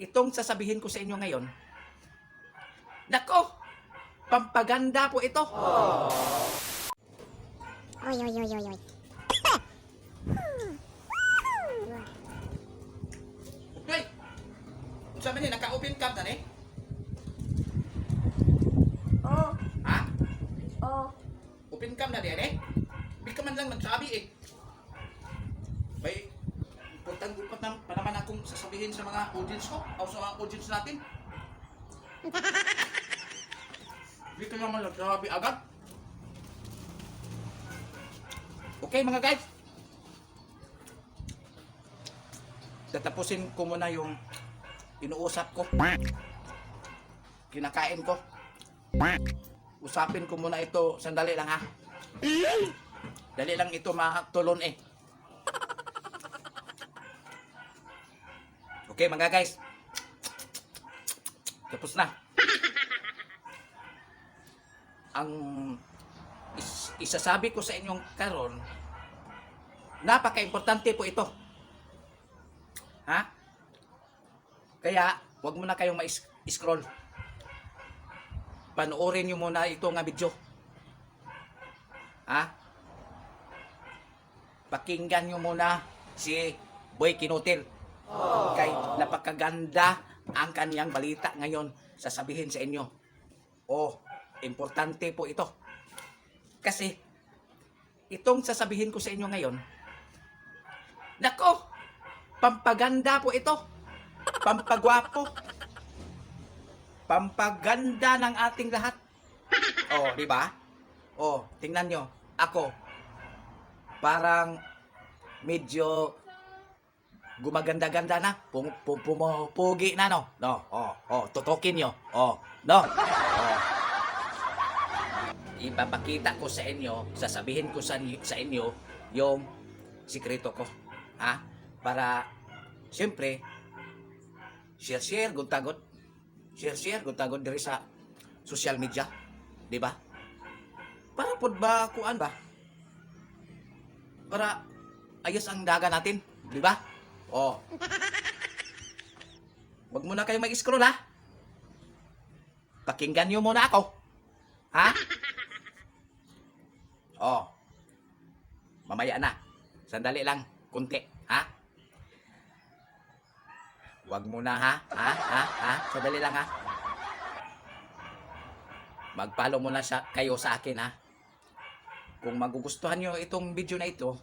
Itong sasabihin ko sa inyo ngayon, nako, pampaganda po ito. Oy, oy, oy, oy, oy. Okay, sabi niya, naka-open cam na eh. Oh, Ha? oh. Open cam na din eh. Hindi ka man lang nagsabi eh. May importante pa naman akong sasabihin sa mga audience ko o sa mga audience natin. Hindi ka naman nagsabi agad. Okay mga guys. Tatapusin ko muna yung inuusap ko. Kinakain ko. Usapin ko muna ito. Sandali lang ha. Dali lang ito matulon eh. Okay mga guys. Tapos na. Ang isasabi ko sa inyong karon, napaka-importante po ito. Ha? Kaya, wag mo na kayong ma-scroll. Panoorin nyo muna ito nga video. Ha? Pakinggan nyo muna si Boy Kinutil. Kay napakaganda ang kaniyang balita ngayon sasabihin sa inyo. Oh, importante po ito. Kasi, itong sasabihin ko sa inyo ngayon, nako, pampaganda po ito. Pampagwapo. Pampaganda ng ating lahat. Oh, di ba? Oh, tingnan nyo. Ako, parang medyo gumaganda-ganda na. Pumupugi na, no? No, tutukin nyo. No? Ipapakita ko sa inyo, sasabihin ko sa inyo yung sikreto ko. Ha? Para, siyempre, share, guntagot. Share, guntagot diri sa social media. Di ba? Para pod ba, kuan ba? Para ayos ang daga natin. Di ba? Oh. Wag muna kayong mag-scroll ha. Pakinggan nyo muna ako. Ha? Oh. Mamaya na. Sandali lang. Kunti. Ha? Wag muna ha. Sandali lang ha. Mag-follow muna kayo sa akin ha. Kung magugustuhan nyo itong video na ito,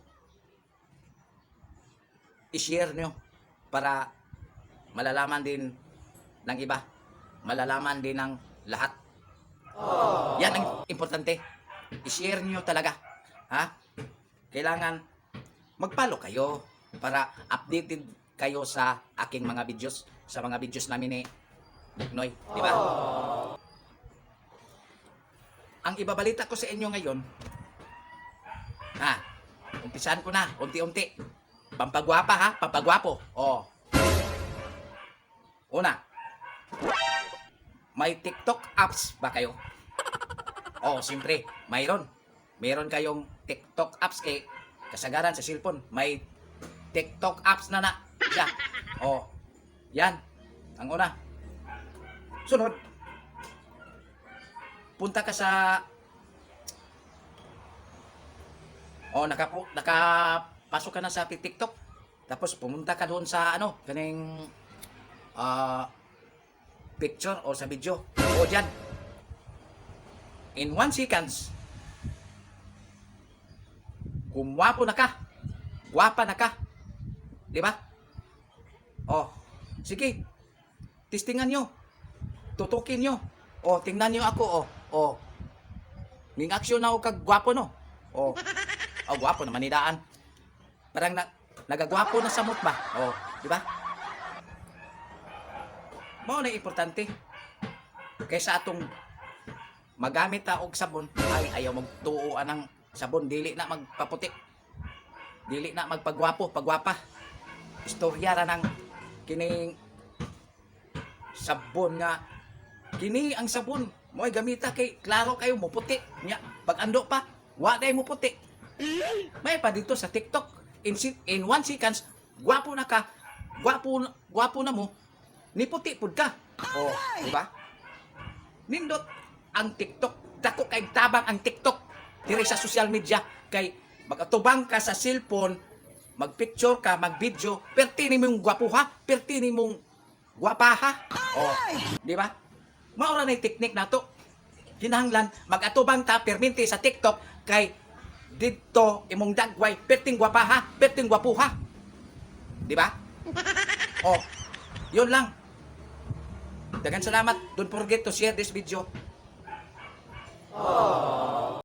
i-share nyo para malalaman din ng iba. Malalaman din ng lahat. Yan ang importante. I-share nyo talaga. Ha? Kailangan mag-follow kayo para updated kayo sa aking mga videos. Sa mga videos namin ni Noy. Di ba? Ang ibabalita ko sa inyo ngayon, umpisahan ko na, unti-unti. Pampagwapa ha, pampagwapo. Oh. Una, may TikTok apps ba kayo? Oh, siyempre, mayroon. Meron kayong TikTok apps kay kasagaran sa cellphone. May TikTok apps na siya. Oh, yan. Ang una. Sunod, punta ka sa nakapasok ka na sa TikTok. Tapos pumunta ka doon sa kaning picture o sa video. O dyan. In 1 seconds, gumwapo na ka. Gwapa na ka. Di ba? Oh, sige. Testingan nyo. Tutukin nyo. Oh, tingnan nyo ako. Oh. Ning aksyon na ako kagwapo no. Oh, gwapo naman nidaan. Parang nagagwapo na samot ba? Oh, di ba? Mao na importante. Kaysa atong magamit ta og sabon, ayaw magtuoan ng sabon, dili na magpaputi. Dili na magpagwapo, pagwapa. Istorya ra ng kining sabon nga. Kini ang sabon mo ay gamita kay klaro kayo mo puti. Nya, pag ando pa, wa day mo puti. May pa dito sa TikTok in 1 seconds, gwapo na ka. Gwapo na mo. niputi pud ka. Oh, di ba? Nindot ang TikTok. Dako kay tabang ang TikTok diri sa social media kay magatubang ka sa cellphone, magpicture ka, magvideo, perti nimong gwapuha, perti nimong gwapaha. Oh, di ba? Maura na yung teknik nato. Kinahanglan magatubang ta perminti sa TikTok kay dito imong dagway perting gwapaha, perting gwapuha. Di ba? Oh, yun lang. Daghang salamat. Don't forget to share this video.